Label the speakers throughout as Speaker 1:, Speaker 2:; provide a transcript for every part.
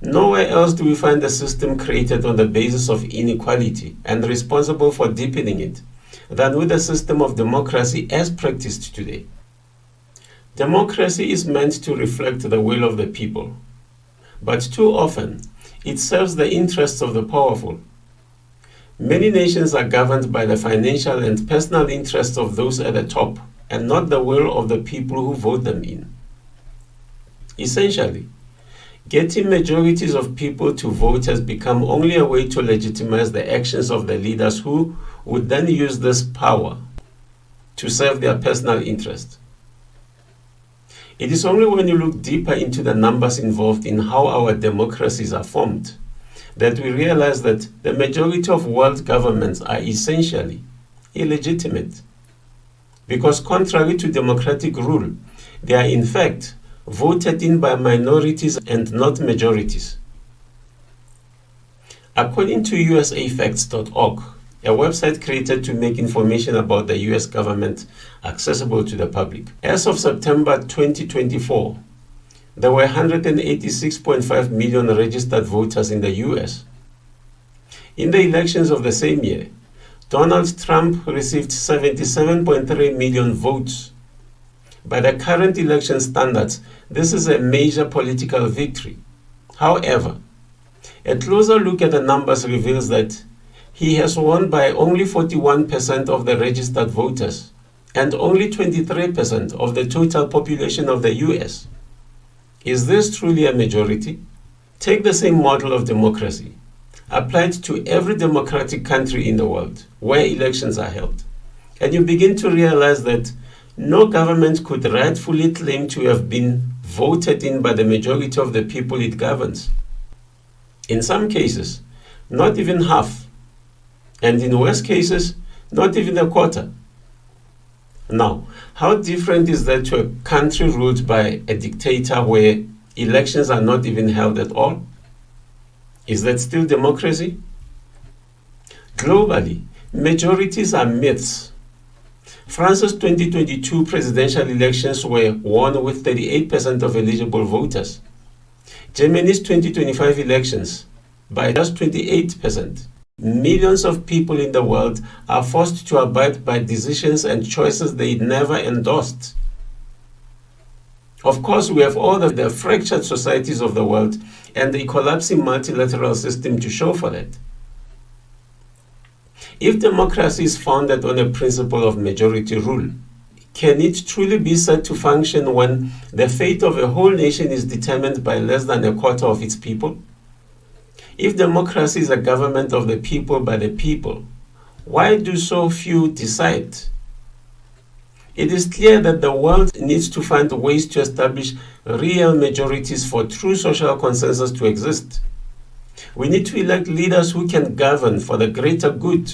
Speaker 1: Nowhere else do we find a system created on the basis of inequality and responsible for deepening it than with the system of democracy as practiced today. Democracy is meant to reflect the will of the people, but too often it serves the interests of the powerful. Many nations are governed by the financial and personal interests of those at the top and not the will of the people who vote them in. Essentially, getting majorities of people to vote has become only a way to legitimize the actions of the leaders who would then use this power to serve their personal interest. It is only when you look deeper into the numbers involved in how our democracies are formed that we realize that the majority of world governments are essentially illegitimate. Because contrary to democratic rule, they are in fact voted in by minorities and not majorities. According to usafacts.org, a website created to make information about the US government accessible to the public, as of September 2024, there were 186.5 million registered voters in the US. In the elections of the same year, Donald Trump received 77.3 million votes. By the current election standards, this is a major political victory. However, a closer look at the numbers reveals that he has won by only 41% of the registered voters and only 23% of the total population of the US. Is this truly a majority? Take the same model of democracy applied to every democratic country in the world where elections are held, and you begin to realize that no government could rightfully claim to have been voted in by the majority of the people it governs. In some cases, not even half, and in worst cases, not even a quarter. Now, how different is that to a country ruled by a dictator where elections are not even held at all? Is that still democracy? Globally, majorities are myths. France's 2022 presidential elections were won with 38% of eligible voters. Germany's 2025 elections by just 28%. Millions of people in the world are forced to abide by decisions and choices they never endorsed. Of course, we have all the fractured societies of the world and the collapsing multilateral system to show for that. If democracy is founded on a principle of majority rule, can it truly be said to function when the fate of a whole nation is determined by less than a quarter of its people? If democracy is a government of the people by the people, why do so few decide? It is clear that the world needs to find ways to establish real majorities for true social consensus to exist. We need to elect leaders who can govern for the greater good,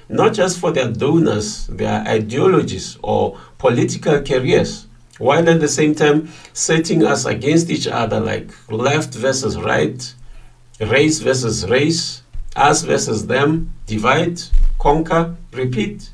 Speaker 1: not just for their donors, their ideologies, or political careers, while at the same time setting us against each other like left versus right, race versus race, us versus them, divide, conquer, repeat.